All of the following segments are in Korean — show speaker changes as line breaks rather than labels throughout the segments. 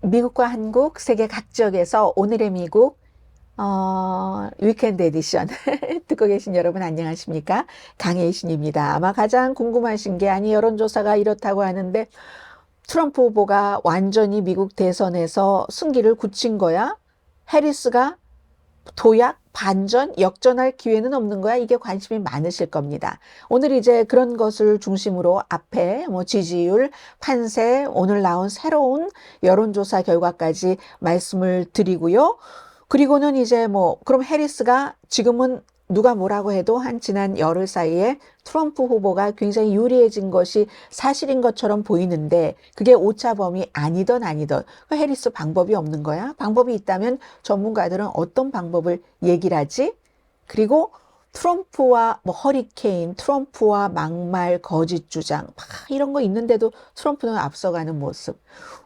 미국과 한국, 세계 각 지역에서 오늘의 미국 위켄드 에디션 듣고 계신 여러분 안녕하십니까? 강혜신입니다. 아마 가장 궁금하신 게 아니 여론조사가 이렇다고 하는데 트럼프 후보가 완전히 미국 대선에서 승기를 굳힌 거야? 해리스가 도약, 반전, 역전할 기회는 없는 거야? 이게 관심이 많으실 겁니다. 오늘 이제 그런 것을 중심으로 앞에 지지율, 판세, 오늘 나온 새로운 여론조사 결과까지 말씀을 드리고요. 그리고는 이제 그럼 해리스가 지금은 누가 뭐라고 해도 한 지난 열흘 사이에 트럼프 후보가 굉장히 유리해진 것이 사실인 것처럼 보이는데 그게 오차범위 아니던 해리스 방법이 없는 거야? 방법이 있다면 전문가들은 어떤 방법을 얘기를 하지? 그리고 트럼프와 허리케인, 트럼프와 막말, 거짓 주장 막 이런 거 있는데도 트럼프는 앞서가는 모습.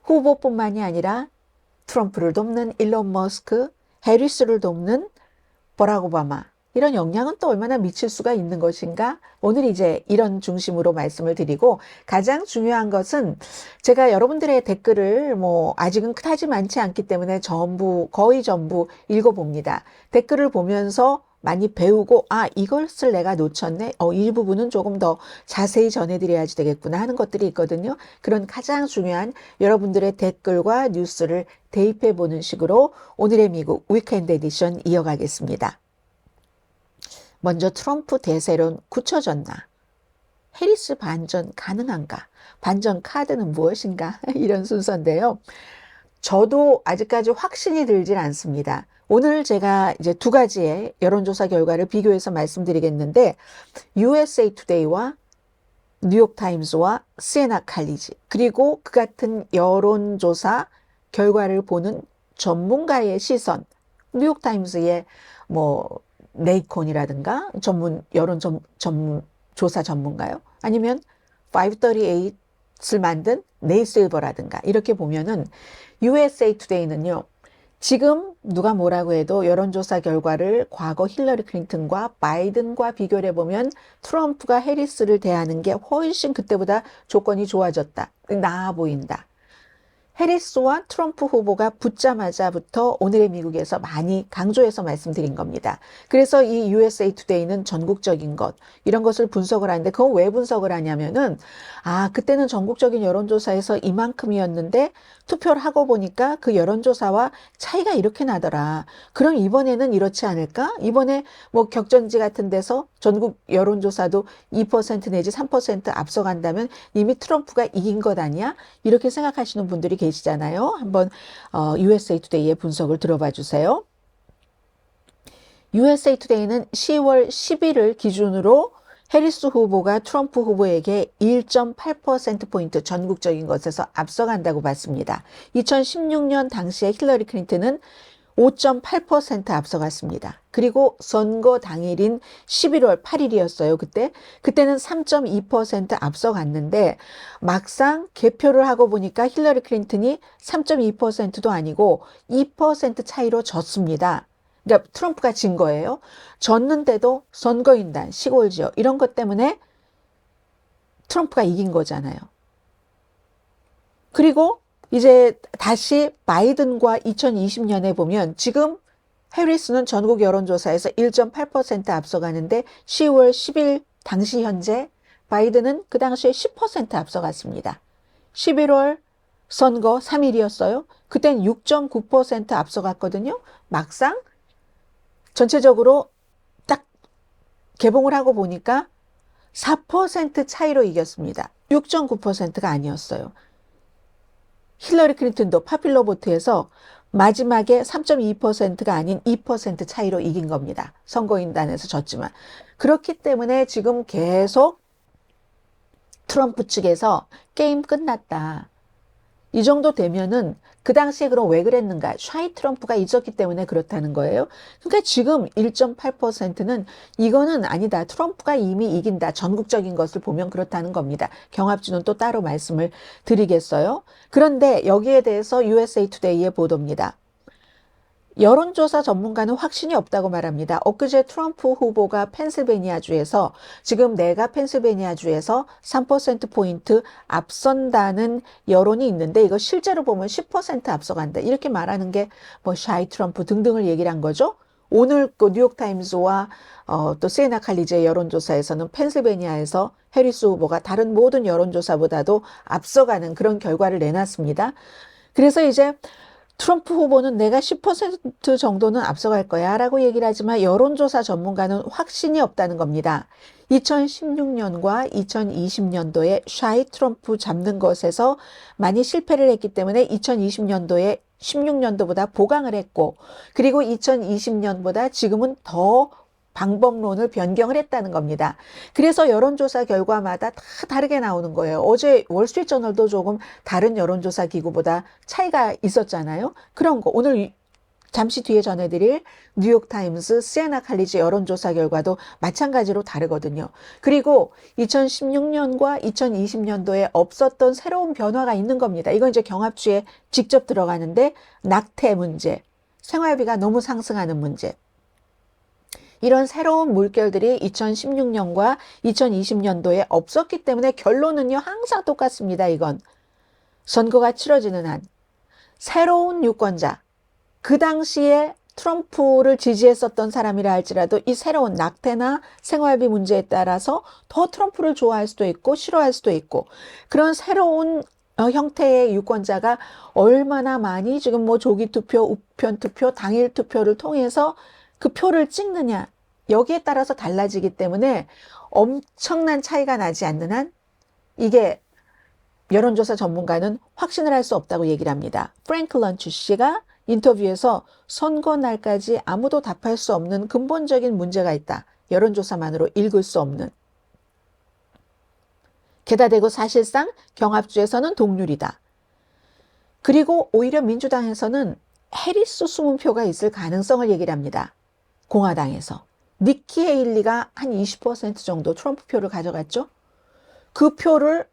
후보뿐만이 아니라 트럼프를 돕는 일론 머스크, 해리스를 돕는 버락 오바마 이런 영향은 또 얼마나 미칠 수가 있는 것인가? 오늘 이제 이런 중심으로 말씀을 드리고 가장 중요한 것은 제가 여러분들의 댓글을 아직은 그다지 많지 않기 때문에 거의 전부 읽어봅니다. 댓글을 보면서 많이 배우고 이것을 내가 놓쳤네. 이 부분은 조금 더 자세히 전해드려야지 되겠구나 하는 것들이 있거든요. 그런 가장 중요한 여러분들의 댓글과 뉴스를 대입해 보는 식으로 오늘의 미국 위켄드 에디션 이어가겠습니다. 먼저 트럼프 대세론 굳혀졌나? 해리스 반전 가능한가? 반전 카드는 무엇인가? 이런 순서인데요. 저도 아직까지 확신이 들질 않습니다. 오늘 제가 이제 두 가지의 여론조사 결과를 비교해서 말씀드리겠는데 USA 투데이와 뉴욕타임스와 시에나 칼리지 그리고 그 같은 여론조사 결과를 보는 전문가의 시선 뉴욕타임스의 네이콘이라든가 조사 전문가요? 아니면 538을 만든 네이실버라든가 이렇게 보면은 USA 투데이는요. 지금 누가 뭐라고 해도 여론조사 결과를 과거 힐러리 클린턴과 바이든과 비교를 해보면 트럼프가 해리스를 대하는 게 훨씬 그때보다 조건이 좋아졌다. 나아 보인다. 해리스와 트럼프 후보가 붙자마자부터 오늘의 미국에서 많이 강조해서 말씀드린 겁니다. 그래서 이 USA 투데이는 전국적인 것 이런 것을 분석을 하는데 그건 왜 분석을 하냐면은 그때는 전국적인 여론조사에서 이만큼이었는데 투표를 하고 보니까 그 여론조사와 차이가 이렇게 나더라. 그럼 이번에는 이렇지 않을까? 이번에 격전지 같은 데서 전국 여론조사도 2% 내지 3% 앞서간다면 이미 트럼프가 이긴 것 아니야? 이렇게 생각하시는 분들이 계시잖아요. 한번 USA 투데이의 분석을 들어봐 주세요. USA 투데이는 10월 10일을 기준으로 해리스 후보가 트럼프 후보에게 1.8%포인트 전국적인 것에서 앞서간다고 봤습니다. 2016년 당시에 힐러리 클린턴은 5.8% 앞서갔습니다. 그리고 선거 당일인 11월 8일이었어요. 그때는 3.2% 앞서갔는데 막상 개표를 하고 보니까 힐러리 클린턴이 3.2%도 아니고 2% 차이로 졌습니다. 그러니까 트럼프가 진 거예요. 졌는데도 선거인단, 시골 지역 이런 것 때문에 트럼프가 이긴 거잖아요. 그리고 이제 다시 바이든과 2020년에 보면 지금 해리스는 전국 여론조사에서 1.8% 앞서가는데 10월 10일 당시 현재 바이든은 그 당시에 10% 앞서갔습니다. 11월 선거 3일이었어요. 그땐 6.9% 앞서갔거든요. 막상 전체적으로 딱 개봉을 하고 보니까 4% 차이로 이겼습니다. 6.9%가 아니었어요. 힐러리 클린턴도 파퓰러 보트에서 마지막에 3.2%가 아닌 2% 차이로 이긴 겁니다. 선거인단에서 졌지만. 그렇기 때문에 지금 계속 트럼프 측에서 게임 끝났다. 이 정도 되면은 그 당시에 그럼 왜 그랬는가? 샤이 트럼프가 있었기 때문에 그렇다는 거예요. 그러니까 지금 1.8%는 이거는 아니다. 트럼프가 이미 이긴다. 전국적인 것을 보면 그렇다는 겁니다. 경합주는 또 따로 말씀을 드리겠어요. 그런데 여기에 대해서 USA 투데이의 보도입니다. 여론조사 전문가는 확신이 없다고 말합니다. 엊그제 트럼프 후보가 펜실베니아주에서 지금 내가 펜실베니아주에서 3%포인트 앞선다는 여론이 있는데 이거 실제로 보면 10% 앞서간다. 이렇게 말하는 게 뭐 샤이 트럼프 등등을 얘기를 한 거죠. 오늘 그 뉴욕타임스와 또 세이나 칼리지의 여론조사에서는 펜실베니아에서 해리스 후보가 다른 모든 여론조사보다도 앞서가는 그런 결과를 내놨습니다. 그래서 이제 트럼프 후보는 내가 10% 정도는 앞서갈 거야 라고 얘기를 하지만 여론조사 전문가는 확신이 없다는 겁니다. 2016년과 2020년도에 샤이 트럼프 잡는 것에서 많이 실패를 했기 때문에 2020년도에 16년도보다 보강을 했고 그리고 2020년보다 지금은 더 방법론을 변경을 했다는 겁니다. 그래서 여론조사 결과마다 다 다르게 나오는 거예요. 어제 월스트리트저널도 조금 다른 여론조사 기구보다 차이가 있었잖아요. 그런 거 오늘 잠시 뒤에 전해드릴 뉴욕타임스, 시에나 칼리지 여론조사 결과도 마찬가지로 다르거든요. 그리고 2016년과 2020년도에 없었던 새로운 변화가 있는 겁니다. 이건 이제 경합주에 직접 들어가는데 낙태 문제, 생활비가 너무 상승하는 문제. 이런 새로운 물결들이 2016년과 2020년도에 없었기 때문에 결론은요, 항상 똑같습니다. 이건 선거가 치러지는 한 새로운 유권자, 그 당시에 트럼프를 지지했었던 사람이라 할지라도 이 새로운 낙태나 생활비 문제에 따라서 더 트럼프를 좋아할 수도 있고 싫어할 수도 있고 그런 새로운 형태의 유권자가 얼마나 많이 지금 뭐 조기 투표, 우편 투표, 당일 투표를 통해서 그 표를 찍느냐 여기에 따라서 달라지기 때문에 엄청난 차이가 나지 않는 한 이게 여론조사 전문가는 확신을 할 수 없다고 얘기를 합니다. 프랭크 런치 씨가 인터뷰에서 선거 날까지 아무도 답할 수 없는 근본적인 문제가 있다. 여론조사만으로 읽을 수 없는. 게다 대고 사실상 경합주에서는 동률이다. 그리고 오히려 민주당에서는 해리스 수문표가 있을 가능성을 얘기를 합니다. 공화당에서. 니키 헤일리가 한 20% 정도 트럼프 표를 가져갔죠. 그 표를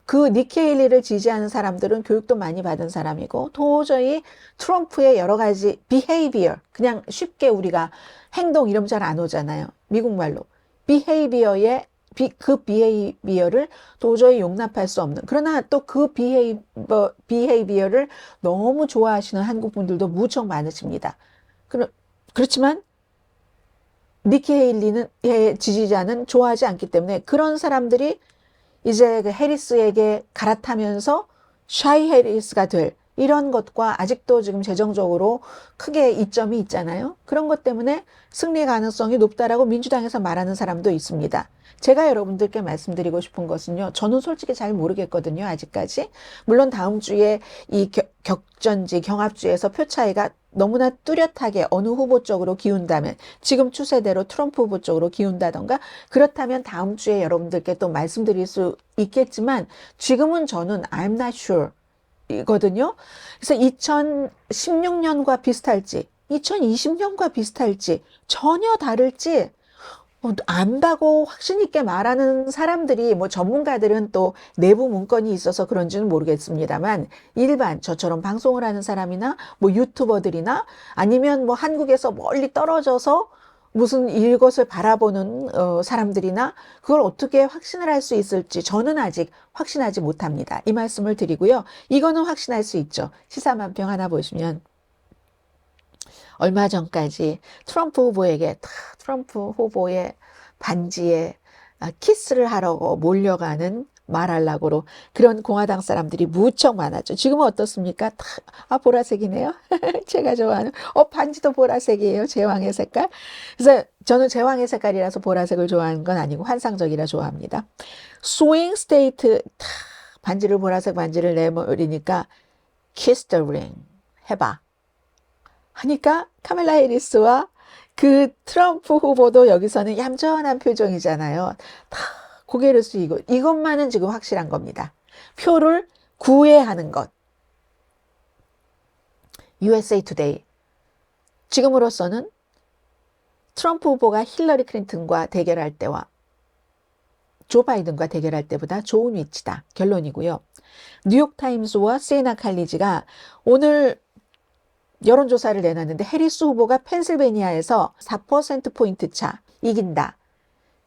그 니키 헤일리를 지지하는 사람들은 교육도 많이 받은 사람이고 도저히 트럼프의 여러 가지 behavior, 그냥 쉽게 우리가 행동 이름 잘 안 오잖아요. 미국 말로. behavior의 그 behavior를 도저히 용납할 수 없는. 그러나 또 그 behavior를 너무 좋아하시는 한국 분들도 무척 많으십니다. 그렇지만 니키 헤일리의 지지자는 좋아하지 않기 때문에 그런 사람들이 이제 그 해리스에게 갈아타면서 샤이 해리스가 될 이런 것과 아직도 지금 재정적으로 크게 이점이 있잖아요. 그런 것 때문에 승리 가능성이 높다라고 민주당에서 말하는 사람도 있습니다. 제가 여러분들께 말씀드리고 싶은 것은요. 저는 솔직히 잘 모르겠거든요. 아직까지. 물론 다음 주에 이 격전지 경합주에서 표 차이가 너무나 뚜렷하게 어느 후보 쪽으로 기운다면 지금 추세대로 트럼프 후보 쪽으로 기운다던가 그렇다면 다음 주에 여러분들께 또 말씀드릴 수 있겠지만 지금은 저는 I'm not sure 이거든요. 그래서 2016년과 비슷할지 2020년과 비슷할지 전혀 다를지 안다고 확신 있게 말하는 사람들이 뭐 전문가들은 또 내부 문건이 있어서 그런지는 모르겠습니다만 일반 저처럼 방송을 하는 사람이나 뭐 유튜버들이나 아니면 뭐 한국에서 멀리 떨어져서 무슨 이것을 바라보는 사람들이나 그걸 어떻게 확신을 할 수 있을지 저는 아직 확신하지 못합니다. 이 말씀을 드리고요. 이거는 확신할 수 있죠. 시사만평 하나 보시면 얼마 전까지 트럼프 후보의 반지에 키스를 하려고 몰려가는 말하려고로 그런 공화당 사람들이 무척 많았죠. 지금은 어떻습니까? 보라색이네요. 제가 좋아하는 반지도 보라색이에요. 제왕의 색깔. 그래서 저는 제왕의 색깔이라서 보라색을 좋아하는 건 아니고 환상적이라 좋아합니다. 스윙 스테이트 반지를 보라색 반지를 내버리니까 kiss the ring 해봐. 하니까 카멜라 해리스와 그 트럼프 후보도 여기서는 얌전한 표정이잖아요. 다 고개를 숙이고 이것만은 지금 확실한 겁니다. 표를 구애하는 것. USA Today. 지금으로서는 트럼프 후보가 힐러리 클린턴과 대결할 때와 조 바이든과 대결할 때보다 좋은 위치다. 결론이고요. 뉴욕타임스와 시에나 칼리지가 오늘 여론조사를 내놨는데 해리스 후보가 펜실베니아에서 4%포인트 차 이긴다.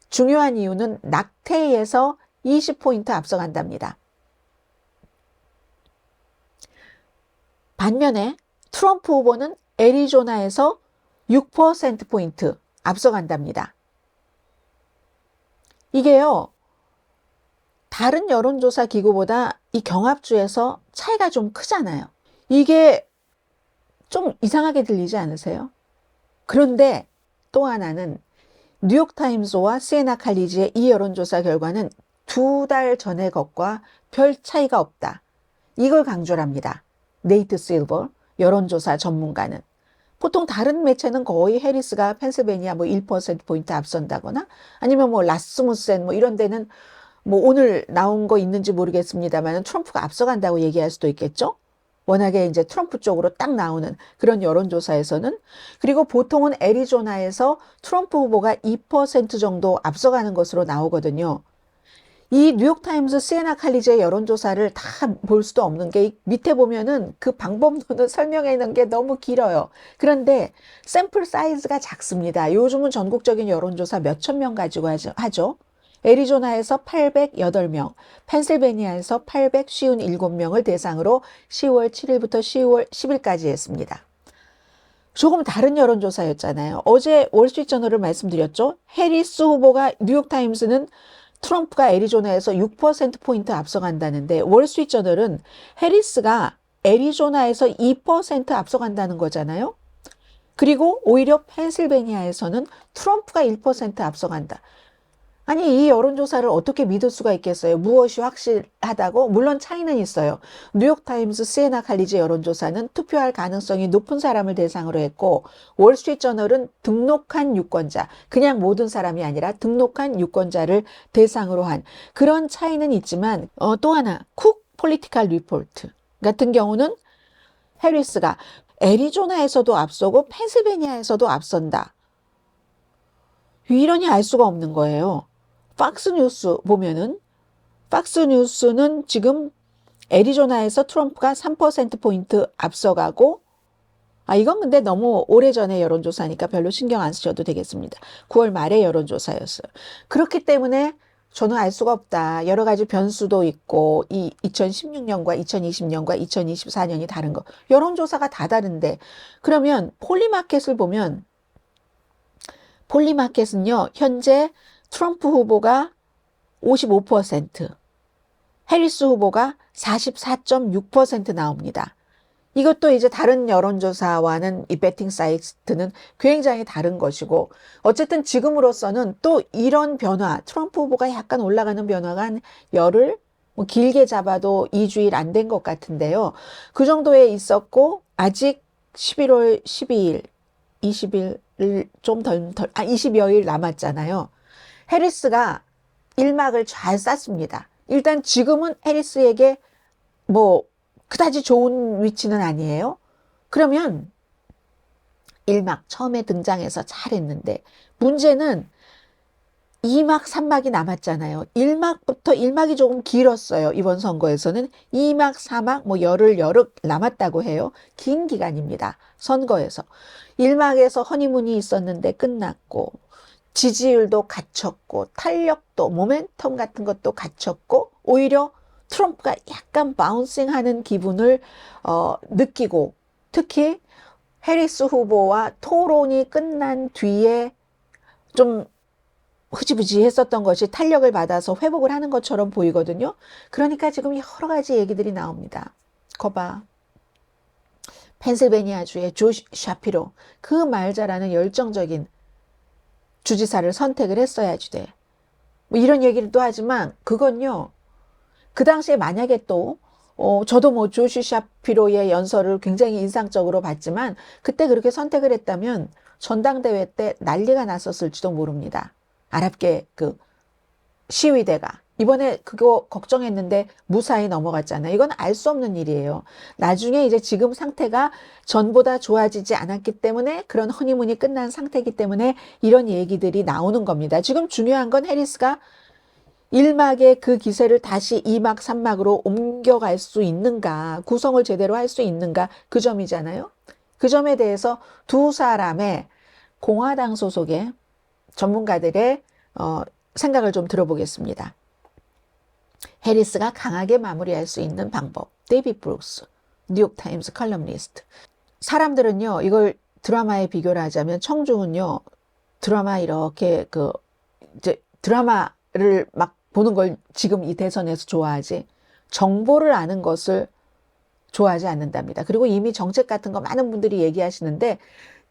중요한 이유는 낙태에서 20포인트 앞서간답니다. 반면에 트럼프 후보는 애리조나에서 6%포인트 앞서간답니다. 이게요, 다른 여론조사 기구보다 이 경합주에서 차이가 좀 크잖아요. 이게 좀 이상하게 들리지 않으세요? 그런데 또 하나는 뉴욕타임스와 시에나 칼리지의 이 여론조사 결과는 2달 전의 것과 별 차이가 없다. 이걸 강조를 합니다. 네이트 실버 여론조사 전문가는. 보통 다른 매체는 거의 해리스가 펜실베니아 뭐 1%포인트 앞선다거나 아니면 뭐 라스무센 뭐 이런 데는 뭐 오늘 나온 거 있는지 모르겠습니다만 트럼프가 앞서간다고 얘기할 수도 있겠죠. 워낙에 이제 트럼프 쪽으로 딱 나오는 그런 여론조사에서는. 그리고 보통은 애리조나에서 트럼프 후보가 2% 정도 앞서가는 것으로 나오거든요. 이 뉴욕타임스 시에나 칼리지의 여론조사를 다 볼 수도 없는 게 밑에 보면은 그 방법론을 설명해 놓은 게 너무 길어요. 그런데 샘플 사이즈가 작습니다. 요즘은 전국적인 여론조사 몇천 명 가지고 하죠. 애리조나에서 808명, 펜실베니아에서 857명을 대상으로 10월 7일부터 10월 10일까지 했습니다. 조금 다른 여론조사였잖아요. 어제 월스트리트저널을 말씀드렸죠. 해리스 후보가 뉴욕타임스는 트럼프가 애리조나에서 6%포인트 앞서간다는데 월스트리트저널은 해리스가 애리조나에서 2% 앞서간다는 거잖아요. 그리고 오히려 펜실베니아에서는 트럼프가 1% 앞서간다. 아니, 이 여론조사를 어떻게 믿을 수가 있겠어요? 무엇이 확실하다고? 물론 차이는 있어요. 뉴욕타임스, 시에나 칼리지 여론조사는 투표할 가능성이 높은 사람을 대상으로 했고 월스트리트저널은 등록한 유권자, 그냥 모든 사람이 아니라 등록한 유권자를 대상으로 한 그런 차이는 있지만 또 하나, 쿡 폴리티컬 리포트 같은 경우는 해리스가 애리조나에서도 앞서고 펜실베니아에서도 앞선다. 이러니 알 수가 없는 거예요. 팍스뉴스 보면은 팍스뉴스는 지금 애리조나에서 트럼프가 3%포인트 앞서가고 이건 근데 너무 오래전의 여론조사니까 별로 신경 안 쓰셔도 되겠습니다. 9월 말의 여론조사였어요. 그렇기 때문에 저는 알 수가 없다. 여러 가지 변수도 있고 이 2016년과 2020년과 2024년이 다른 거. 여론조사가 다 다른데 그러면 폴리마켓을 보면 폴리마켓은요. 현재 트럼프 후보가 55%, 해리스 후보가 44.6% 나옵니다. 이것도 이제 다른 여론조사와는 이 배팅 사이트는 굉장히 다른 것이고 어쨌든 지금으로서는 또 이런 변화, 트럼프 후보가 약간 올라가는 변화가 한 열흘, 뭐 길게 잡아도 2주일 안 된 것 같은데요. 그 정도에 있었고 아직 11월 12일, 20일 좀 20여일 남았잖아요. 해리스가 일막을 잘 쌌습니다. 일단 지금은 해리스에게 뭐 그다지 좋은 위치는 아니에요. 그러면 1막 처음에 등장해서 잘했는데 문제는 2막, 3막이 남았잖아요. 1막이 조금 길었어요. 이번 선거에서는 2막, 4막 뭐 열흘 남았다고 해요. 긴 기간입니다. 선거에서. 1막에서 허니문이 있었는데 끝났고 지지율도 갖췄고 탄력도 모멘텀 같은 것도 갖췄고 오히려 트럼프가 약간 바운싱하는 기분을 느끼고 특히 해리스 후보와 토론이 끝난 뒤에 좀 흐지부지 했었던 것이 탄력을 받아서 회복을 하는 것처럼 보이거든요. 그러니까 지금 여러 가지 얘기들이 나옵니다. 거봐. 펜실베니아주의 조 샤피로 그 말 잘하는 열정적인 주지사를 선택을 했어야지 돼. 뭐 이런 얘기를 또 하지만 그건요. 그 당시에 만약에 또 저도 뭐 조시 샤피로의 연설을 굉장히 인상적으로 봤지만 그때 그렇게 선택을 했다면 전당대회 때 난리가 났었을지도 모릅니다. 아랍계 그 시위대가 이번에 그거 걱정했는데 무사히 넘어갔잖아요. 이건 알 수 없는 일이에요. 나중에 이제 지금 상태가 전보다 좋아지지 않았기 때문에 그런 허니문이 끝난 상태이기 때문에 이런 얘기들이 나오는 겁니다. 지금 중요한 건 해리스가 1막의 그 기세를 다시 2막, 3막으로 옮겨갈 수 있는가, 구성을 제대로 할 수 있는가 그 점이잖아요. 그 점에 대해서 두 사람의 공화당 소속의 전문가들의 생각을 좀 들어보겠습니다. 해리스가 강하게 마무리할 수 있는 방법. 데이빗 브룩스, 뉴욕타임스 컬럼니스트. 사람들은요, 이걸 드라마에 비교를 하자면 청중은요, 드라마 이렇게 이제 드라마를 막 보는 걸 지금 이 대선에서 좋아하지, 정보를 아는 것을 좋아하지 않는답니다. 그리고 이미 정책 같은 거 많은 분들이 얘기하시는데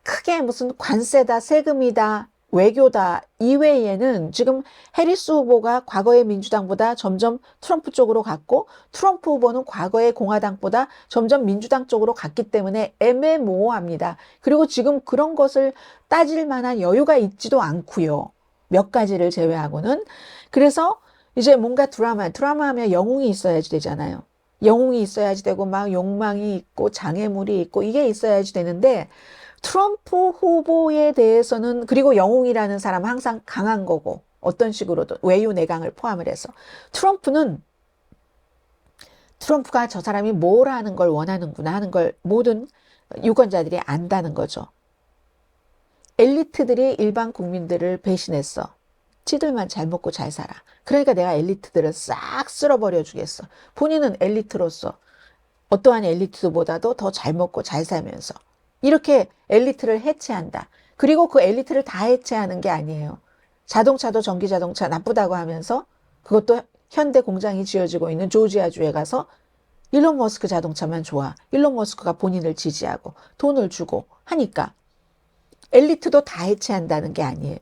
크게 무슨 관세다, 세금이다, 외교다 이외에는 지금 해리스 후보가 과거의 민주당보다 점점 트럼프 쪽으로 갔고 트럼프 후보는 과거의 공화당보다 점점 민주당 쪽으로 갔기 때문에 애매모호합니다. 그리고 지금 그런 것을 따질 만한 여유가 있지도 않고요. 몇 가지를 제외하고는. 그래서 이제 뭔가 드라마 하면 영웅이 있어야지 되잖아요. 영웅이 있어야지 되고 막 욕망이 있고 장애물이 있고 이게 있어야지 되는데 트럼프 후보에 대해서는 그리고 영웅이라는 사람은 항상 강한 거고 어떤 식으로든 외유 내강을 포함을 해서 트럼프가 저 사람이 뭘 하는 걸 원하는구나 하는 걸 모든 유권자들이 안다는 거죠. 엘리트들이 일반 국민들을 배신했어. 지들만 잘 먹고 잘 살아. 그러니까 내가 엘리트들을 싹 쓸어버려 주겠어. 본인은 엘리트로서 어떠한 엘리트보다도 더 잘 먹고 잘 살면서 이렇게 엘리트를 해체한다. 그리고 그 엘리트를 다 해체하는 게 아니에요. 자동차도 전기자동차 나쁘다고 하면서 그것도 현대 공장이 지어지고 있는 조지아주에 가서 일론 머스크 자동차만 좋아. 일론 머스크가 본인을 지지하고 돈을 주고 하니까 엘리트도 다 해체한다는 게 아니에요.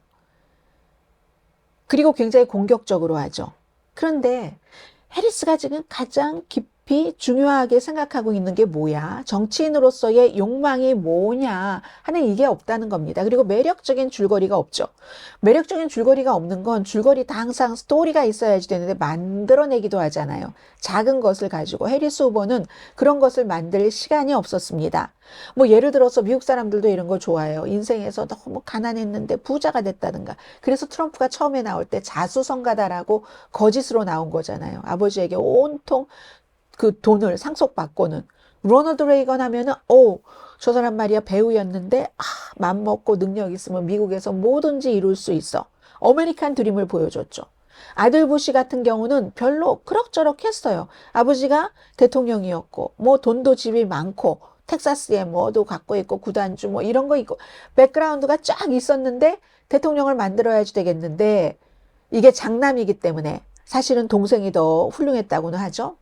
그리고 굉장히 공격적으로 하죠. 그런데 해리스가 지금 가장 깊이 중요하게 생각하고 있는 게 뭐야? 정치인으로서의 욕망이 뭐냐 하는 이게 없다는 겁니다. 그리고 매력적인 줄거리가 없죠. 매력적인 줄거리가 없는 건 줄거리 다 항상 스토리가 있어야지 되는데 만들어내기도 하잖아요. 작은 것을 가지고 해리스 후보는 그런 것을 만들 시간이 없었습니다. 뭐 예를 들어서 미국 사람들도 이런 거 좋아해요. 인생에서 너무 가난했는데 부자가 됐다든가. 그래서 트럼프가 처음에 나올 때 자수성가다라고 거짓으로 나온 거잖아요. 아버지에게 온통 그 돈을 상속받고는. 로널드 레이건 하면은 저 사람 말이야 배우였는데 맘 먹고 능력 있으면 미국에서 뭐든지 이룰 수 있어. 아메리칸 드림을 보여줬죠. 아들 부시 같은 경우는 별로 그럭저럭 했어요. 아버지가 대통령이었고 뭐 돈도 집이 많고 텍사스에 뭐도 갖고 있고 구단주 뭐 이런 거 있고 백그라운드가 쫙 있었는데 대통령을 만들어야지 되겠는데 이게 장남이기 때문에 사실은 동생이 더 훌륭했다고는 하죠.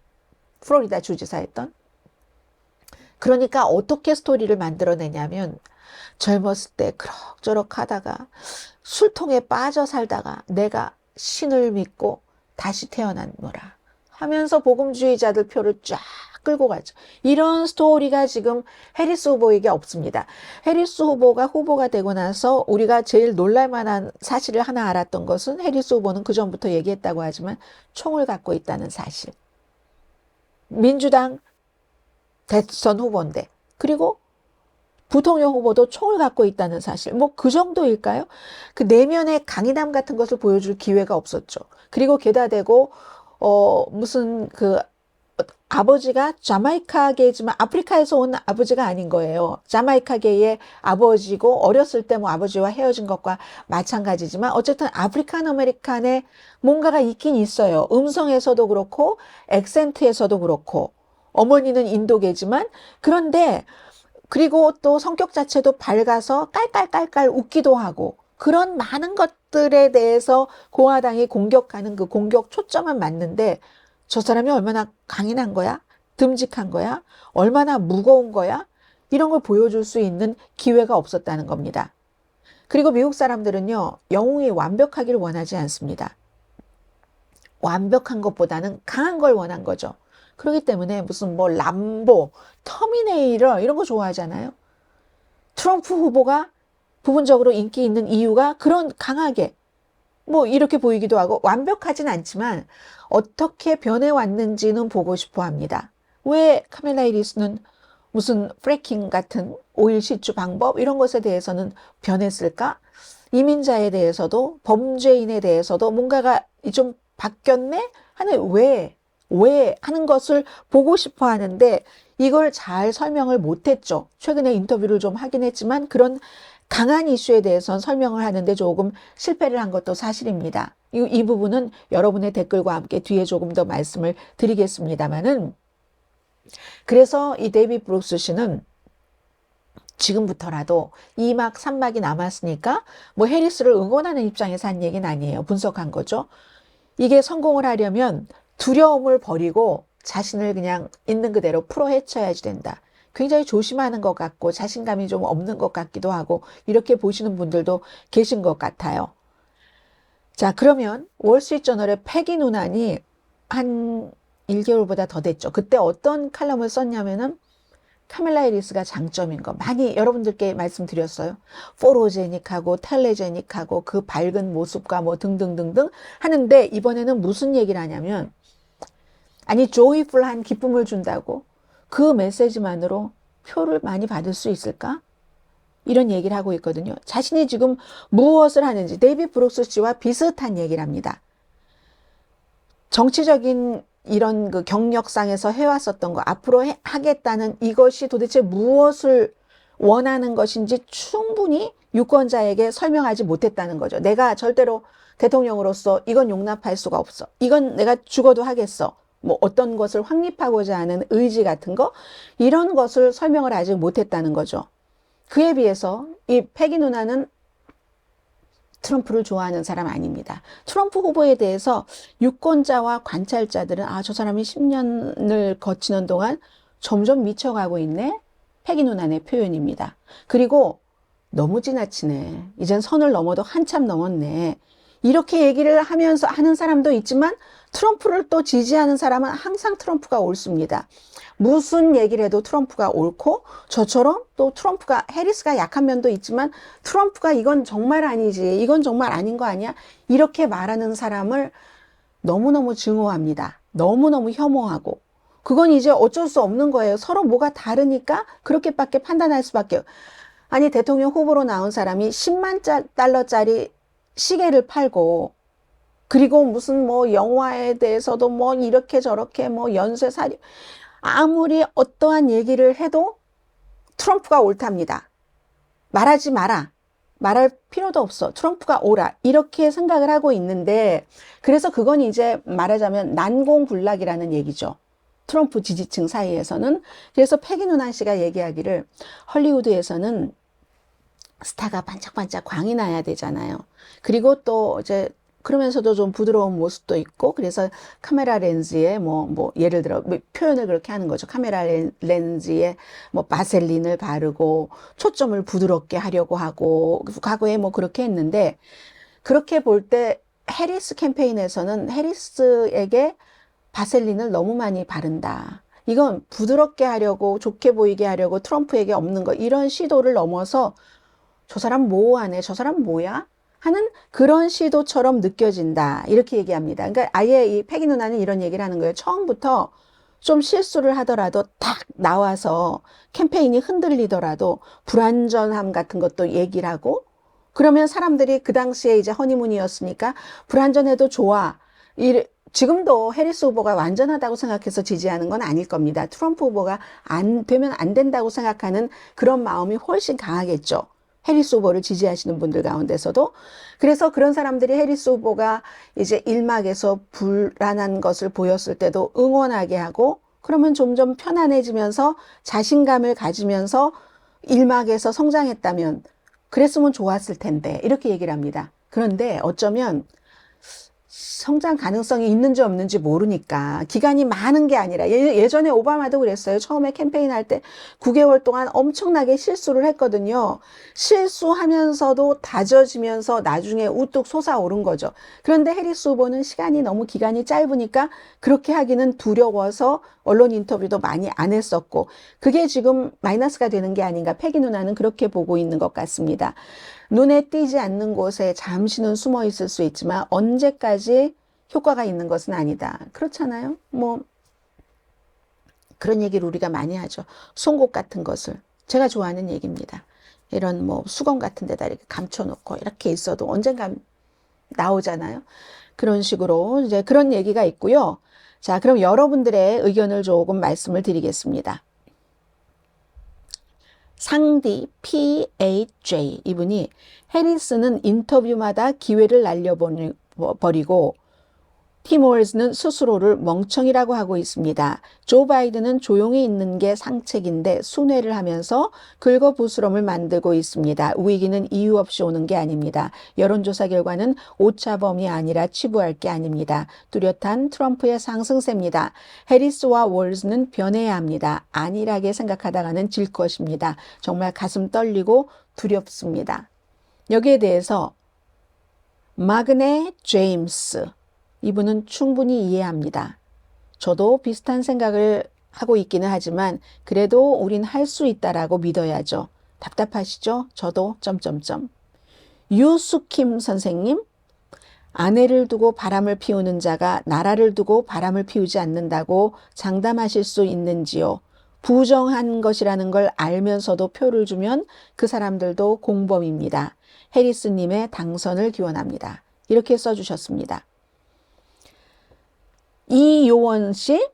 플로리다 주지사였던. 그러니까 어떻게 스토리를 만들어내냐면 젊었을 때 그럭저럭 하다가 술통에 빠져 살다가 내가 신을 믿고 다시 태어났노라 하면서 복음주의자들 표를 쫙 끌고 가죠. 이런 스토리가 지금 해리스 후보에게 없습니다. 해리스 후보가 후보가 되고 나서 우리가 제일 놀랄만한 사실을 하나 알았던 것은 해리스 후보는 그전부터 얘기했다고 하지만 총을 갖고 있다는 사실. 민주당 대선 후보인데 그리고 부통령 후보도 총을 갖고 있다는 사실. 뭐 그 정도일까요? 그 내면의 강인함 같은 것을 보여줄 기회가 없었죠. 그리고 게다 대고 무슨 아버지가 자마이카계지만 아프리카에서 온 아버지가 아닌 거예요. 자마이카계의 아버지고 어렸을 때 뭐 아버지와 헤어진 것과 마찬가지지만 어쨌든 아프리칸 아메리칸에 뭔가가 있긴 있어요. 음성에서도 그렇고 액센트에서도 그렇고 어머니는 인도계지만 그런데 그리고 또 성격 자체도 밝아서 깔깔깔깔 웃기도 하고 그런 많은 것들에 대해서 공화당이 공격하는 그 공격 초점은 맞는데 저 사람이 얼마나 강인한 거야? 듬직한 거야? 얼마나 무거운 거야? 이런 걸 보여줄 수 있는 기회가 없었다는 겁니다. 그리고 미국 사람들은요, 영웅이 완벽하기를 원하지 않습니다. 완벽한 것보다는 강한 걸 원한 거죠. 그렇기 때문에 무슨 뭐 람보, 터미네이터 이런 거 좋아하잖아요. 트럼프 후보가 부분적으로 인기 있는 이유가 그런 강하게 뭐 이렇게 보이기도 하고 완벽하진 않지만 어떻게 변해왔는지는 보고 싶어 합니다. 왜 카멜라 해리스는 무슨 프래킹 같은 오일 시추 방법 이런 것에 대해서는 변했을까? 이민자에 대해서도 범죄인에 대해서도 뭔가가 좀 바뀌었네? 하는 왜 하는 것을 보고 싶어 하는데 이걸 잘 설명을 못했죠. 최근에 인터뷰를 좀 하긴 했지만 그런 강한 이슈에 대해서는 설명을 하는데 조금 실패를 한 것도 사실입니다. 이 부분은 여러분의 댓글과 함께 뒤에 조금 더 말씀을 드리겠습니다만은, 그래서 이 데이비 브룩스 씨는 지금부터라도 2막, 3막이 남았으니까 뭐 해리스를 응원하는 입장에서 한 얘기는 아니에요. 분석한 거죠. 이게 성공을 하려면 두려움을 버리고 자신을 그냥 있는 그대로 풀어헤쳐야지 된다. 굉장히 조심하는 것 같고 자신감이 좀 없는 것 같기도 하고 이렇게 보시는 분들도 계신 것 같아요. 자, 그러면 월스트리트저널의 패기 누난이 한 1개월보다 더 됐죠. 그때 어떤 칼럼을 썼냐면은 카밀라 해리스가 장점인 거 많이 여러분들께 말씀드렸어요. 포로제닉하고 텔레제닉하고 그 밝은 모습과 뭐 등등등등 하는데, 이번에는 무슨 얘기를 하냐면, 아니 조이풀한 기쁨을 준다고 그 메시지만으로 표를 많이 받을 수 있을까? 이런 얘기를 하고 있거든요. 자신이 지금 무엇을 하는지 데이비 브룩스 씨와 비슷한 얘기를 합니다. 정치적인 이런 그 경력상에서 해왔었던 거 앞으로 하겠다는 이것이 도대체 무엇을 원하는 것인지 충분히 유권자에게 설명하지 못했다는 거죠. 내가 절대로 대통령으로서 이건 용납할 수가 없어. 이건 내가 죽어도 하겠어. 뭐 어떤 것을 확립하고자 하는 의지 같은 거, 이런 것을 설명을 아직 못했다는 거죠. 그에 비해서 이 패기 누나는 트럼프를 좋아하는 사람 아닙니다. 트럼프 후보에 대해서 유권자와 관찰자들은 저 사람이 10년을 거치는 동안 점점 미쳐가고 있네. 패기 누난의 표현입니다. 그리고 너무 지나치네. 이젠 선을 넘어도 한참 넘었네. 이렇게 얘기를 하면서 하는 사람도 있지만 트럼프를 또 지지하는 사람은 항상 트럼프가 옳습니다. 무슨 얘기를 해도 트럼프가 옳고, 저처럼 또 트럼프가, 해리스가 약한 면도 있지만 트럼프가 이건 정말 아니지, 이건 정말 아닌 거 아니야, 이렇게 말하는 사람을 너무너무 증오합니다. 너무너무 혐오하고. 그건 이제 어쩔 수 없는 거예요. 서로 뭐가 다르니까 그렇게밖에 판단할 수밖에. 아니 대통령 후보로 나온 사람이 10만 달러짜리 시계를 팔고, 그리고 무슨 뭐 영화에 대해서도 뭐 이렇게 저렇게 뭐 연쇄살인, 아무리 어떠한 얘기를 해도 트럼프가 옳답니다. 말하지 마라. 말할 필요도 없어. 트럼프가 옳아. 이렇게 생각을 하고 있는데, 그래서 그건 이제 말하자면 난공불락이라는 얘기죠. 트럼프 지지층 사이에서는. 그래서 패기 누난 씨가 얘기하기를, 헐리우드에서는 스타가 반짝반짝 광이 나야 되잖아요. 그리고 또 이제 그러면서도 좀 부드러운 모습도 있고, 그래서 카메라 렌즈에 뭐 예를 들어 표현을 그렇게 하는 거죠. 카메라 렌즈에 뭐 바셀린을 바르고 초점을 부드럽게 하려고 하고, 과거에 뭐 그렇게 했는데, 그렇게 볼 때 해리스 캠페인에서는 해리스에게 바셀린을 너무 많이 바른다. 이건 부드럽게 하려고, 좋게 보이게 하려고 트럼프에게 없는 거, 이런 시도를 넘어서 저 사람 뭐 하네, 저 사람 뭐야? 하는 그런 시도처럼 느껴진다. 이렇게 얘기합니다. 그러니까 아예 이 패기 누나는 이런 얘기를 하는 거예요. 처음부터 좀 실수를 하더라도 딱 나와서 캠페인이 흔들리더라도 불완전함 같은 것도 얘기를 하고, 그러면 사람들이 그 당시에 이제 허니문이었으니까 불완전해도 좋아. 지금도 해리스 후보가 완전하다고 생각해서 지지하는 건 아닐 겁니다. 트럼프 후보가 안 되면 안 된다고 생각하는 그런 마음이 훨씬 강하겠죠. 해리스 후보를 지지하시는 분들 가운데서도. 그래서 그런 사람들이 해리스 후보가 이제 1막에서 불안한 것을 보였을 때도 응원하게 하고, 그러면 점점 편안해지면서 자신감을 가지면서 1막에서 성장했다면 그랬으면 좋았을 텐데, 이렇게 얘기를 합니다. 그런데 어쩌면 성장 가능성이 있는지 없는지 모르니까, 기간이 많은 게 아니라, 예전에 오바마도 그랬어요. 처음에 캠페인할 때 9개월 동안 엄청나게 실수를 했거든요. 실수하면서도 다져지면서 나중에 우뚝 솟아오른 거죠. 그런데 해리스 후보는 시간이 너무 기간이 짧으니까 그렇게 하기는 두려워서 언론 인터뷰도 많이 안 했었고, 그게 지금 마이너스가 되는 게 아닌가, 패기 누나는 그렇게 보고 있는 것 같습니다. 눈에 띄지 않는 곳에 잠시는 숨어 있을 수 있지만 언제까지 효과가 있는 것은 아니다. 그렇잖아요. 뭐 그런 얘기를 우리가 많이 하죠. 송곳 같은 것을, 제가 좋아하는 얘기입니다. 이런 뭐 수건 같은 데다 이렇게 감춰놓고 이렇게 있어도 언젠가 나오잖아요. 그런 식으로 이제 그런 얘기가 있고요. 자, 그럼 여러분들의 의견을 조금 말씀을 드리겠습니다. 상디 PHJ 이분이 해리스는 인터뷰마다 기회를 날려버리고 팀 월즈는 스스로를 멍청이라고 하고 있습니다. 조 바이든은 조용히 있는 게 상책인데 순회를 하면서 긁어부스럼을 만들고 있습니다. 위기는 이유 없이 오는 게 아닙니다. 여론조사 결과는 오차범위 아니라 치부할 게 아닙니다. 뚜렷한 트럼프의 상승세입니다. 해리스와 월즈는 변해야 합니다. 안일하게 생각하다가는 질 것입니다. 정말 가슴 떨리고 두렵습니다. 여기에 대해서 마그네 제임스 이분은 충분히 이해합니다. 저도 비슷한 생각을 하고 있기는 하지만 그래도 우린 할 수 있다라고 믿어야죠. 답답하시죠? 저도 점점점. 유수킴 선생님, 아내를 두고 바람을 피우는 자가 나라를 두고 바람을 피우지 않는다고 장담하실 수 있는지요? 부정한 것이라는 걸 알면서도 표를 주면 그 사람들도 공범입니다. 해리스님의 당선을 기원합니다. 이렇게 써주셨습니다. 이요원 씨,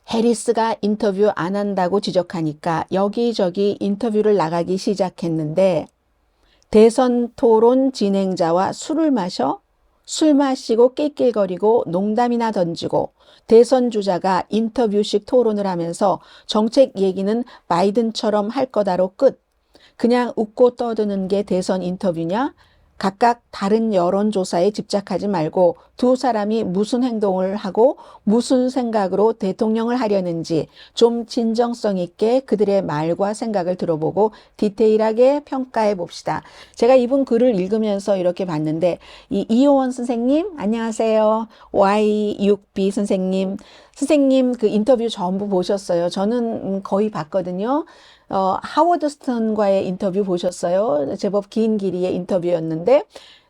해리스가 인터뷰 안 한다고 지적하니까 여기저기 인터뷰를 나가기 시작했는데 대선 토론 진행자와 술을 마셔 술 마시고 낄낄거리고 농담이나 던지고 대선 주자가 인터뷰식 토론을 하면서 정책 얘기는 바이든처럼 할 거다로 끝. 그냥 웃고 떠드는 게 대선 인터뷰냐? 각각 다른 여론조사에 집착하지 말고 두 사람이 무슨 행동을 하고 무슨 생각으로 대통령을 하려는지 좀 진정성 있게 그들의 말과 생각을 들어보고 디테일하게 평가해 봅시다. 제가 이분 글을 읽으면서 이렇게 봤는데 이효원 선생님 안녕하세요. Y6B 선생님 그 인터뷰 전부 보셨어요. 저는 거의 봤거든요. 하워드 스턴과의 인터뷰 보셨어요? 제법 긴 길이의 인터뷰였는데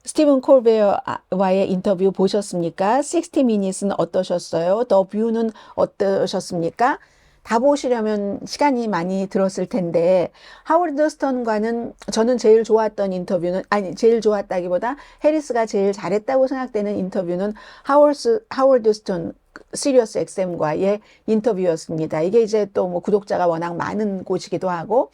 스티븐 콜베어와의 인터뷰 보셨습니까? 60 미닛은 어떠셨어요? 더 뷰는 어떠셨습니까? 다 보시려면 시간이 많이 들었을 텐데 하워드 스턴과는 저는 제일 좋았던 인터뷰는 제일 좋았다기보다 해리스가 제일 잘했다고 생각되는 인터뷰는 하워드 스턴 시리어스 XM과의 인터뷰였습니다. 이게 이제 또 뭐 구독자가 워낙 많은 곳이기도 하고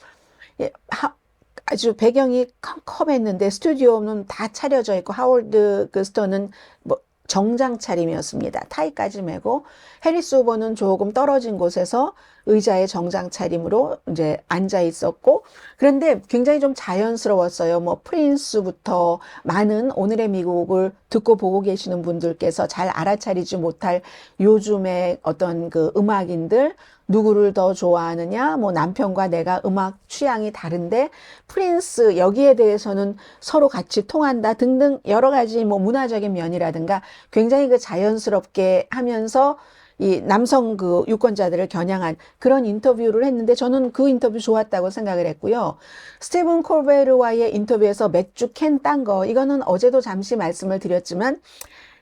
아주 배경이 컴컴했는데 스튜디오는 다 차려져 있고 하워드 스턴은 뭐 정장 차림이었습니다. 타이까지 메고 해리스 후보는 조금 떨어진 곳에서 의자에 정장 차림으로 이제 앉아 있었고 그런데 굉장히 좀 자연스러웠어요. 뭐 프린스부터 많은 오늘의 미국을 듣고 보고 계시는 분들께서 잘 알아차리지 못할 요즘의 어떤 그 음악인들 누구를 더 좋아하느냐, 뭐 남편과 내가 음악 취향이 다른데 프린스 여기에 대해서는 서로 같이 통한다 등등 여러 가지 뭐 문화적인 면이라든가 굉장히 그 자연스럽게 하면서 이 남성 그 유권자들을 겨냥한 그런 인터뷰를 했는데 저는 그 인터뷰 좋았다고 생각을 했고요. 스티븐 콜베르와의 인터뷰에서 맥주 캔 딴 거 이거는 어제도 잠시 말씀을 드렸지만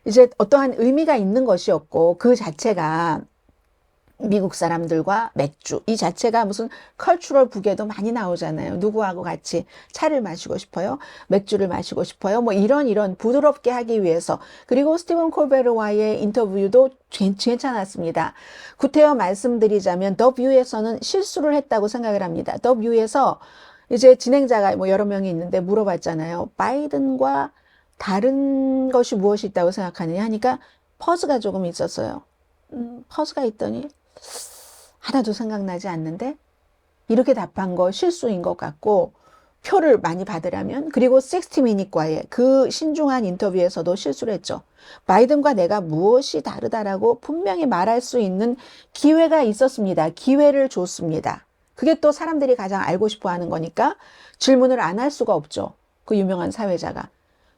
이제 어떠한 의미가 있는 것이었고 그 자체가 미국 사람들과 맥주 이 자체가 무슨 컬처럴 북에도 많이 나오잖아요. 누구하고 같이 차를 마시고 싶어요? 맥주를 마시고 싶어요? 뭐 이런 부드럽게 하기 위해서 그리고 스티븐 콜베르와의 인터뷰도 괜찮았습니다. 구태여 말씀드리자면 더 뷰에서는 실수를 했다고 생각을 합니다. 더 뷰에서 이제 진행자가 뭐 여러 명이 있는데 물어봤잖아요. 바이든과 다른 것이 무엇이 있다고 생각하느냐 하니까 퍼즈가 조금 있었어요. 퍼즈가 있더니 하나도 생각나지 않는데 이렇게 답한 거 실수인 것 같고 표를 많이 받으려면 그리고 60미닛과의 그 신중한 인터뷰에서도 실수를 했죠. 바이든과 내가 무엇이 다르다라고 분명히 말할 수 있는 기회가 있었습니다. 기회를 줬습니다. 그게 또 사람들이 가장 알고 싶어 하는 거니까 질문을 안 할 수가 없죠. 그 유명한 사회자가.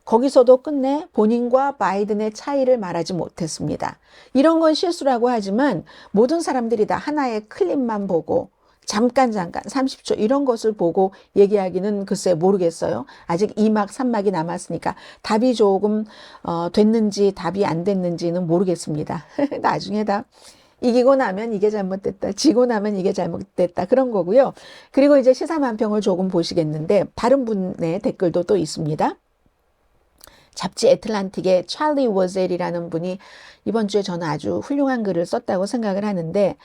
거기서도 끝내 본인과 바이든의 차이를 말하지 못했습니다. 이런 건 실수라고 하지만 모든 사람들이 다 하나의 클립만 보고 잠깐 30초 이런 것을 보고 얘기하기는 글쎄 모르겠어요. 아직 2막 3막이 남았으니까 답이 조금 됐는지 답이 안 됐는지는 모르겠습니다. 나중에 다 이기고 나면 이게 잘못됐다. 지고 나면 이게 잘못됐다. 그런 거고요. 그리고 이제 시사만평을 조금 보시겠는데 다른 분의 댓글도 또 있습니다. 잡지 애틀란틱의 찰리 워젤이라는 분이 이번 주에 저는 아주 훌륭한 글을 썼다고 생각을 하는데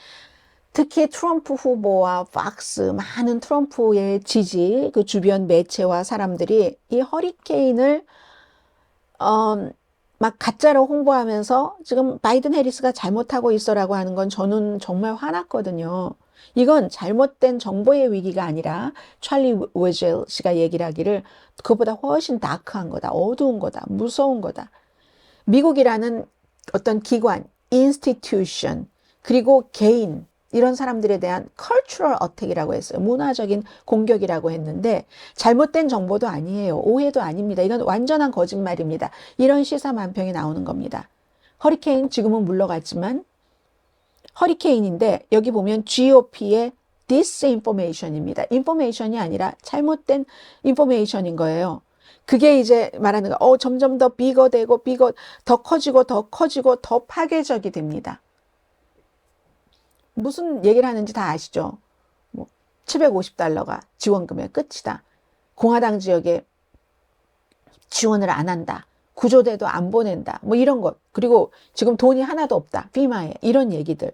특히 트럼프 후보와 팍스, 많은 트럼프의 지지, 그 주변 매체와 사람들이 이 허리케인을 막 가짜로 홍보하면서 지금 바이든 해리스가 잘못하고 있어라고 하는 건 저는 정말 화났거든요. 이건 잘못된 정보의 위기가 아니라 찰리 웨젤 씨가 얘기를 하기를 그것보다 훨씬 다크한 거다, 어두운 거다, 무서운 거다. 미국이라는 어떤 기관, institution, 그리고 개인, 이런 사람들에 대한 cultural attack이라고 했어요. 문화적인 공격이라고 했는데 잘못된 정보도 아니에요. 오해도 아닙니다. 이건 완전한 거짓말입니다. 이런 시사만평이 나오는 겁니다. 허리케인 지금은 물러갔지만 허리케인인데 여기 보면 GOP의 disinformation입니다. 인포메이션이 아니라 잘못된 인포메이션인 거예요. 그게 이제 말하는 거, 점점 더 비거되고 더 커지고 더 파괴적이 됩니다. 무슨 얘기를 하는지 다 아시죠? 뭐 $750가 지원금의 끝이다. 공화당 지역에 지원을 안 한다. 구조대도 안 보낸다. 뭐 이런 것. 그리고 지금 돈이 하나도 없다. 피마에. 이런 얘기들.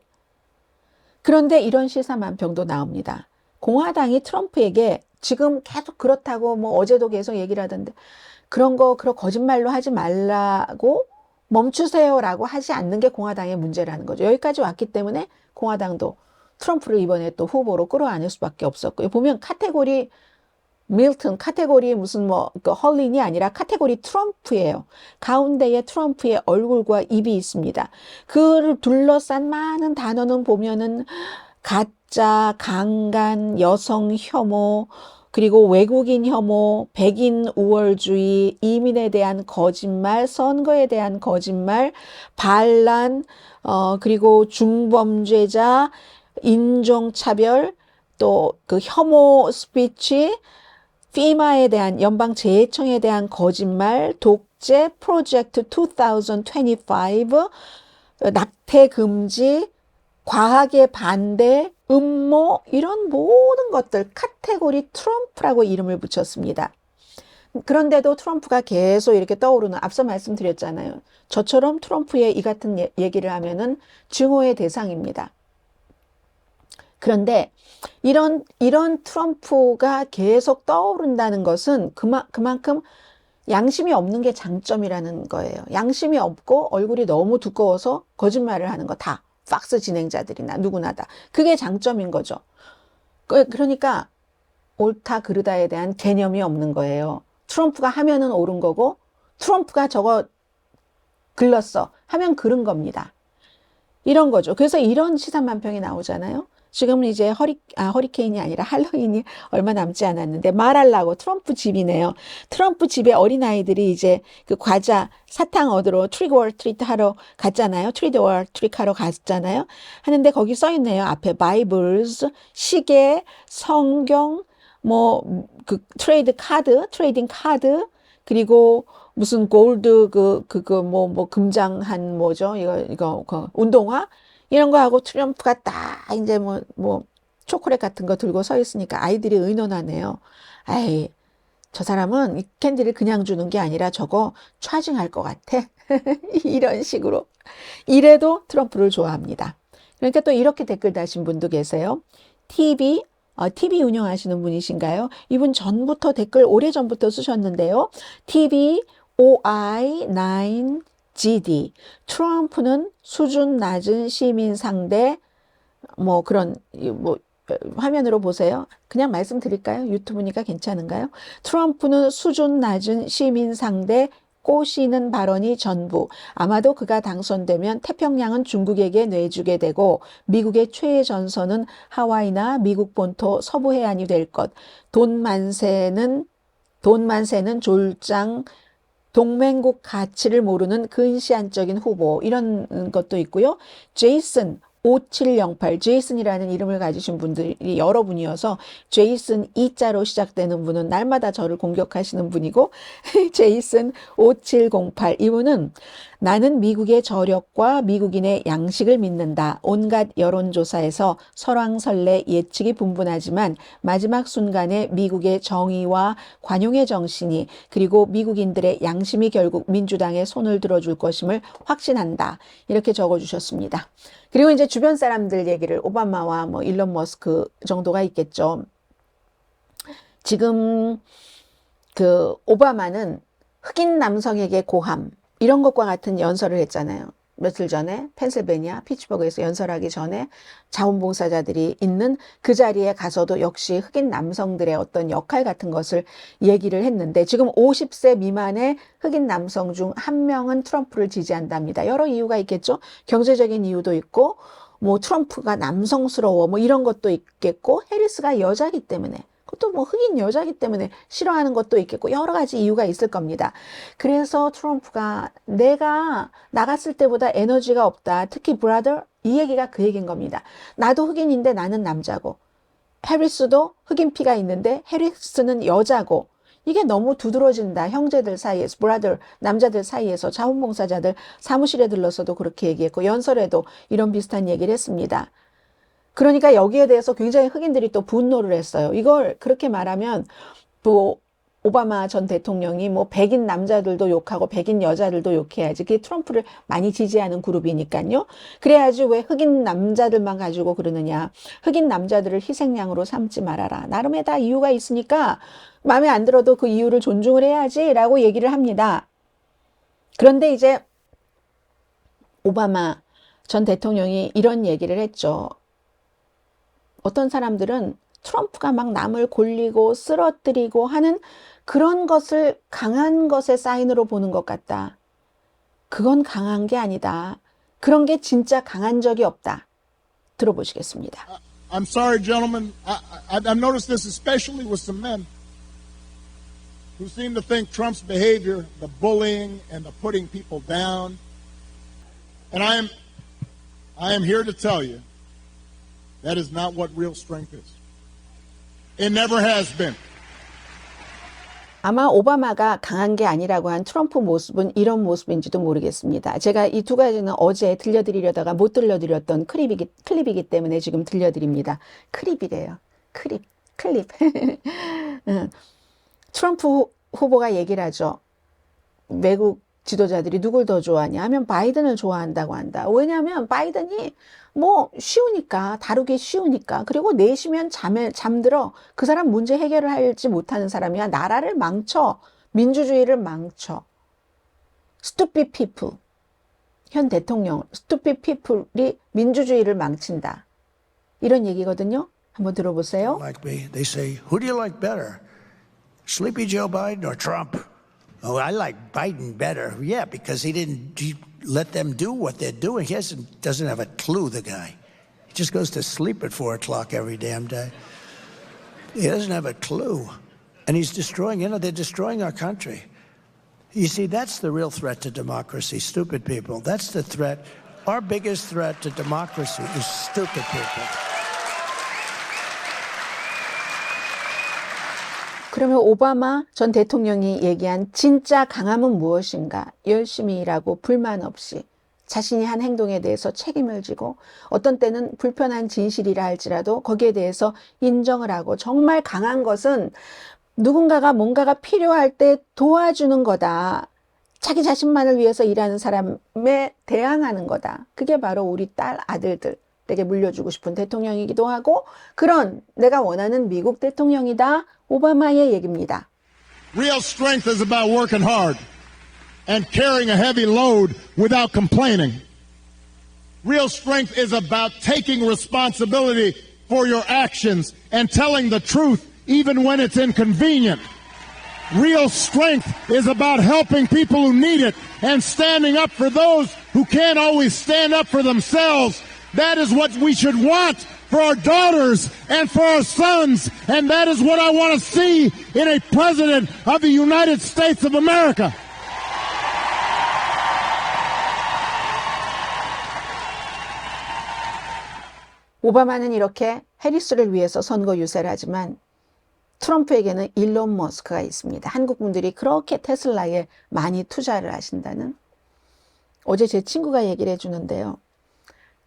그런데 이런 시사만평도 나옵니다. 공화당이 트럼프에게 지금 계속 그렇다고 뭐 어제도 계속 얘기를 하던데 그런 거짓말로 하지 말라고 멈추세요라고 하지 않는 게 공화당의 문제라는 거죠. 여기까지 왔기 때문에 공화당도 트럼프를 이번에 또 후보로 끌어안을 수밖에 없었고요. 보면 카테고리 밀턴, 카테고리 무슨 헐린이 아니라 카테고리 트럼프예요. 가운데에 트럼프의 얼굴과 입이 있습니다. 그를 둘러싼 많은 단어는 보면은 가짜, 강간, 여성 혐오, 그리고 외국인 혐오, 백인 우월주의, 이민에 대한 거짓말, 선거에 대한 거짓말, 반란, 그리고 중범죄자, 인종차별, 또 그 혐오 스피치, 피마에 대한 연방재해청에 대한 거짓말, 독재, 프로젝트 2025, 낙태 금지, 과학의 반대, 음모, 이런 모든 것들 카테고리 트럼프라고 이름을 붙였습니다. 그런데도 트럼프가 계속 이렇게 떠오르는, 앞서 말씀드렸잖아요. 저처럼 트럼프의 이 같은 얘기를 하면은 증오의 대상입니다. 그런데 이런 트럼프가 계속 떠오른다는 것은 그만큼 양심이 없는 게 장점이라는 거예요. 양심이 없고 얼굴이 너무 두꺼워서 거짓말을 하는 거 다. 팍스 진행자들이나 누구나 다. 그게 장점인 거죠. 그러니까 옳다 그르다에 대한 개념이 없는 거예요. 트럼프가 하면은 옳은 거고 트럼프가 저거 글렀어 하면 그른 겁니다. 이런 거죠. 그래서 이런 시사만평이 나오잖아요. 지금은 이제 허리케인이 아니라 할로윈이 얼마 남지 않았는데 말하려고 트럼프 집이네요. 트럼프 집에 어린아이들이 이제 그 과자 사탕 얻으러 트릭 올 트리트 하러 갔잖아요. 트리트 올 트릭 하러 갔잖아요. 하는데 거기 써 있네요. 앞에 바이블스, 시계, 성경, 뭐 그 트레이딩 카드, 그리고 무슨 골드 뭐 금장한 뭐죠? 이거 운동화 이런 거 하고 트럼프가 딱 이제 뭐 초콜릿 같은 거 들고 서 있으니까 아이들이 의논하네요. 아이, 저 사람은 이 캔디를 그냥 주는 게 아니라 저거 차징할 것 같아. 이런 식으로. 이래도 트럼프를 좋아합니다. 그러니까 또 이렇게 댓글 다신 분도 계세요. TV 운영하시는 분이신가요? 이분 전부터 댓글 오래전부터 쓰셨는데요. TV OI9GD. 트럼프는 수준 낮은 시민 상대 뭐 그런 화면으로 보세요. 그냥 말씀드릴까요? 유튜브니까 괜찮은가요? 트럼프는 수준 낮은 시민 상대 꼬시는 발언이 전부. 아마도 그가 당선되면 태평양은 중국에게 내주게 되고 미국의 최애 전선은 하와이나 미국 본토 서부 해안이 될 것. 돈 만세는 졸장 동맹국 가치를 모르는 근시안적인 후보, 이런 것도 있고요. 제이슨 5708, 제이슨이라는 이름을 가지신 분들이 여러분이어서 제이슨 2자로 시작되는 분은 날마다 저를 공격하시는 분이고 제이슨 5708, 이분은 나는 미국의 저력과 미국인의 양식을 믿는다. 온갖 여론조사에서 설왕설래 예측이 분분하지만 마지막 순간에 미국의 정의와 관용의 정신이 그리고 미국인들의 양심이 결국 민주당의 손을 들어줄 것임을 확신한다. 이렇게 적어주셨습니다. 그리고 이제 주변 사람들 얘기를 오바마와 뭐 일론 머스크 정도가 있겠죠. 지금 그 오바마는 흑인 남성에게 고함 이런 것과 같은 연설을 했잖아요. 며칠 전에 펜실베니아 피츠버그에서 연설하기 전에 자원봉사자들이 있는 그 자리에 가서도 역시 흑인 남성들의 어떤 역할 같은 것을 얘기를 했는데 지금 50세 미만의 흑인 남성 중 한 명은 트럼프를 지지한답니다. 여러 이유가 있겠죠. 경제적인 이유도 있고 뭐 트럼프가 남성스러워 뭐 이런 것도 있겠고 해리스가 여자이기 때문에 그것도 뭐 흑인 여자이기 때문에 싫어하는 것도 있겠고 여러 가지 이유가 있을 겁니다. 그래서 트럼프가 내가 나갔을 때보다 에너지가 없다. 특히 브라더 이 얘기가 그 얘기인 겁니다. 나도 흑인인데 나는 남자고 해리스도 흑인 피가 있는데 해리스는 여자고 이게 너무 두드러진다. 형제들 사이에서 브라더 남자들 사이에서 자원봉사자들 사무실에 들러서도 그렇게 얘기했고 연설에도 이런 비슷한 얘기를 했습니다. 그러니까 여기에 대해서 굉장히 흑인들이 또 분노를 했어요. 이걸 그렇게 말하면 또 오바마 전 대통령이 뭐 백인 남자들도 욕하고 백인 여자들도 욕해야지. 그게 트럼프를 많이 지지하는 그룹이니까요. 그래야지 왜 흑인 남자들만 가지고 그러느냐. 흑인 남자들을 희생양으로 삼지 말아라. 나름의 다 이유가 있으니까 마음에 안 들어도 그 이유를 존중을 해야지 라고 얘기를 합니다. 그런데 이제 오바마 전 대통령이 이런 얘기를 했죠. 어떤 사람들은 트럼프가 막 남을 골리고 쓰러뜨리고 하는 그런 것을 강한 것의 사인으로 보는 것 같다. 그건 강한 게 아니다. 그런 게 진짜 강한 적이 없다. 들어보시겠습니다.
I'm sorry, gentlemen. I've noticed this especially with some men who seem to think Trump's behavior, the bullying and the putting people down, and I am here to tell you that is not what real strength is. It never has been.
아마 오바마가 강한 게 아니라고 한 트럼프 모습은 이런 모습인지도 모르겠습니다. 제가 이 두 가지는 어제 들려드리려다가 못 들려드렸던 클립이기 때문에 지금 들려드립니다. 클립이래요. 클립. 트럼프 후보가 얘기를 하죠. 외국 지도자들이 누굴 더 좋아하냐 하면 바이든을 좋아한다고 한다. 왜냐하면 바이든이 뭐 쉬우니까 다루기 쉬우니까 그리고 내쉬면 잠들어 그 사람 문제 해결을 하지 못하는 사람이야. 나라를 망쳐. 민주주의를 망쳐. stupid people. 현 대통령 stupid people이 민주주의를 망친다. 이런 얘기거든요. 한번 들어보세요.
Like me, they say, who do you like better? Sleepy Joe Biden or Trump? Oh, I like Biden better. Yeah, because he didn't let them do what they're doing. He doesn't have a clue, the guy. He just goes to sleep at 4 o'clock every damn day. He doesn't have a clue. And he's destroying, they're destroying our country. You see, that's the real threat to democracy, stupid people. That's the threat. Our biggest threat to democracy is stupid people.
그러면 오바마 전 대통령이 얘기한 진짜 강함은 무엇인가? 열심히 일하고 불만 없이 자신이 한 행동에 대해서 책임을 지고 어떤 때는 불편한 진실이라 할지라도 거기에 대해서 인정을 하고 정말 강한 것은 누군가가 뭔가가 필요할 때 도와주는 거다. 자기 자신만을 위해서 일하는 사람에 대항하는 거다. 그게 바로 우리 딸 아들들에게 물려주고 싶은 대통령이기도 하고 그런 내가 원하는 미국 대통령이다. 오바마의 얘기입니다.
Real strength is about working hard and carrying a heavy load without complaining. Real strength is about taking responsibility for your actions and telling the truth even when it's inconvenient. Real strength is about helping people who need it and standing up for those who can't always stand up for themselves. That is what we should want for our daughters and for our sons. And that is what I want to see in a president of the United States of America.
오바마는 이렇게 해리스를 위해서 선거 유세를 하지만 트럼프에게는 일론 머스크가 있습니다. 한국 분들이 그렇게 테슬라에 많이 투자를 하신다는. 어제 제 친구가 얘기를 해주는데요.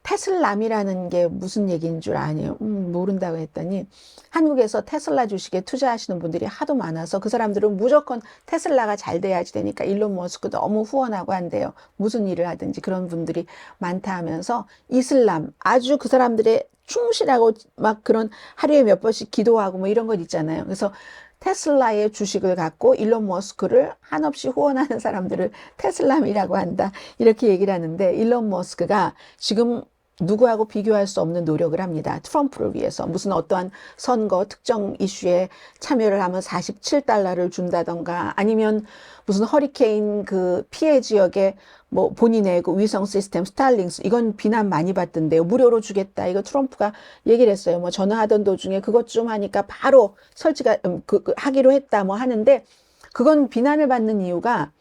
테슬람이라는 게 무슨 얘기인 줄 아니에요? 모른다고 했더니 한국에서 테슬라 주식에 투자하시는 분들이 하도 많아서 그 사람들은 무조건 테슬라가 잘 돼야지 되니까 일론 머스크 너무 후원하고 한대요. 무슨 일을 하든지 그런 분들이 많다 하면서 이슬람 아주 그 사람들의 충실하고 막 그런 하루에 몇 번씩 기도하고 뭐 이런 것 있잖아요. 그래서 테슬라의 주식을 갖고 일론 머스크를 한없이 후원하는 사람들을 테슬람이라고 한다. 이렇게 얘기를 하는데 일론 머스크가 지금 누구하고 비교할 수 없는 노력을 합니다. 트럼프를 위해서 무슨 어떠한 선거 특정 이슈에 참여를 하면 $47를 준다던가 아니면 무슨 허리케인 그 피해 지역에 뭐 본인의 그 위성 시스템 스타링스 이건 비난 많이 받던데요. 무료로 주겠다. 이거 트럼프가 얘기를 했어요. 뭐 전화하던 도중에 그것 좀 하니까 바로 설치가 하기로 했다 뭐 하는데 그건 비난을 받는 이유가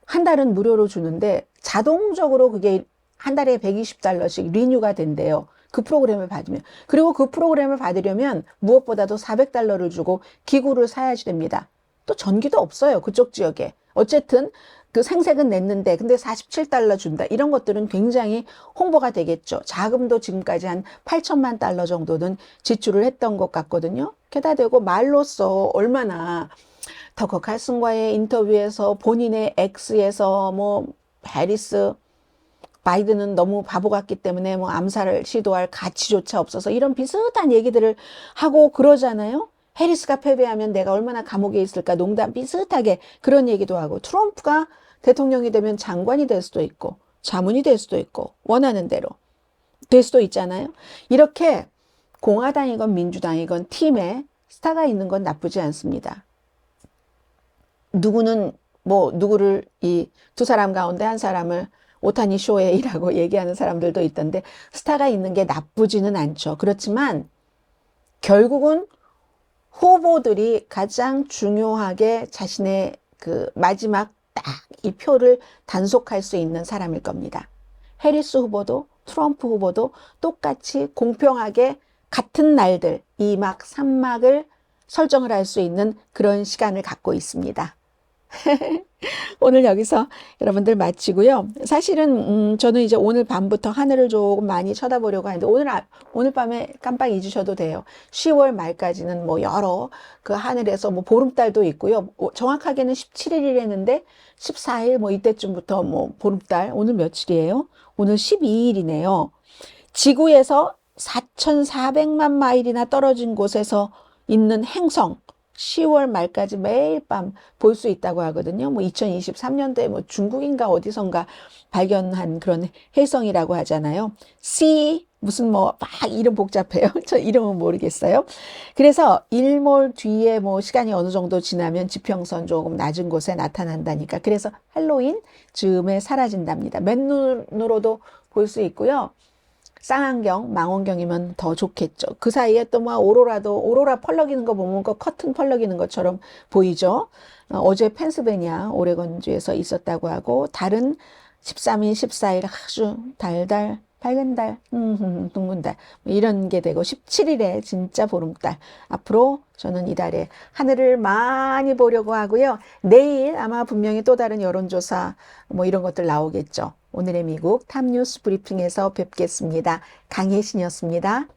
한 달은 무료로 주는데 자동적으로 그게 한 달에 $120씩 리뉴가 된대요. 그 프로그램을 받으면. 그리고 그 프로그램을 받으려면 무엇보다도 $400를 주고 기구를 사야지 됩니다. 또 전기도 없어요. 그쪽 지역에. 어쨌든 그 생색은 냈는데 근데 $47 준다. 이런 것들은 굉장히 홍보가 되겠죠. 자금도 지금까지 한 $8천만 정도는 지출을 했던 것 같거든요. 게다 대고 말로써 얼마나 터커 칼슨과의 인터뷰에서 본인의 X에서 뭐 해리스 바이든은 너무 바보 같기 때문에 뭐 암살을 시도할 가치조차 없어서 이런 비슷한 얘기들을 하고 그러잖아요. 해리스가 패배하면 내가 얼마나 감옥에 있을까 농담 비슷하게 그런 얘기도 하고 트럼프가 대통령이 되면 장관이 될 수도 있고 자문이 될 수도 있고 원하는 대로 될 수도 있잖아요. 이렇게 공화당이건 민주당이건 팀에 스타가 있는 건 나쁘지 않습니다. 누구는 뭐 누구를 이 두 사람 가운데 한 사람을 오타니 쇼헤이라고 얘기하는 사람들도 있던데 스타가 있는 게 나쁘지는 않죠. 그렇지만 결국은 후보들이 가장 중요하게 자신의 그 마지막 딱 이 표를 단속할 수 있는 사람일 겁니다. 해리스 후보도 트럼프 후보도 똑같이 공평하게 같은 날들 이 막 3막을 설정을 할 수 있는 그런 시간을 갖고 있습니다. 오늘 여기서 여러분들 마치고요. 사실은 저는 이제 오늘 밤부터 하늘을 조금 많이 쳐다보려고 하는데 오늘 밤에 깜빡 잊으셔도 돼요. 10월 말까지는 뭐 여러 그 하늘에서 뭐 보름달도 있고요. 정확하게는 17일이랬는데 14일 뭐 이때쯤부터 뭐 보름달 오늘 며칠이에요? 오늘 12일이네요. 지구에서 4,400만 마일이나 떨어진 곳에서 있는 행성 10월 말까지 매일 밤 볼 수 있다고 하거든요. 뭐 2023년도에 뭐 중국인가 어디선가 발견한 그런 혜성이라고 하잖아요. C 무슨 뭐 막 이름 복잡해요. 저 이름은 모르겠어요. 그래서 일몰 뒤에 뭐 시간이 어느 정도 지나면 지평선 조금 낮은 곳에 나타난다니까. 그래서 할로윈 즈음에 사라진답니다. 맨눈으로도 볼 수 있고요. 쌍안경, 망원경이면 더 좋겠죠. 그 사이에 또 뭐 오로라 펄럭이는 거 보면 그 커튼 펄럭이는 것처럼 보이죠. 어제 펜실베니아 오레곤주에서 있었다고 하고 달은 13일, 14일 아주 달달 밝은 달, 둥근 달 이런 게 되고 17일에 진짜 보름달. 앞으로 저는 이달에 하늘을 많이 보려고 하고요. 내일 아마 분명히 또 다른 여론조사 뭐 이런 것들 나오겠죠. 오늘의 미국 탑뉴스 브리핑에서 뵙겠습니다. 강혜신이었습니다.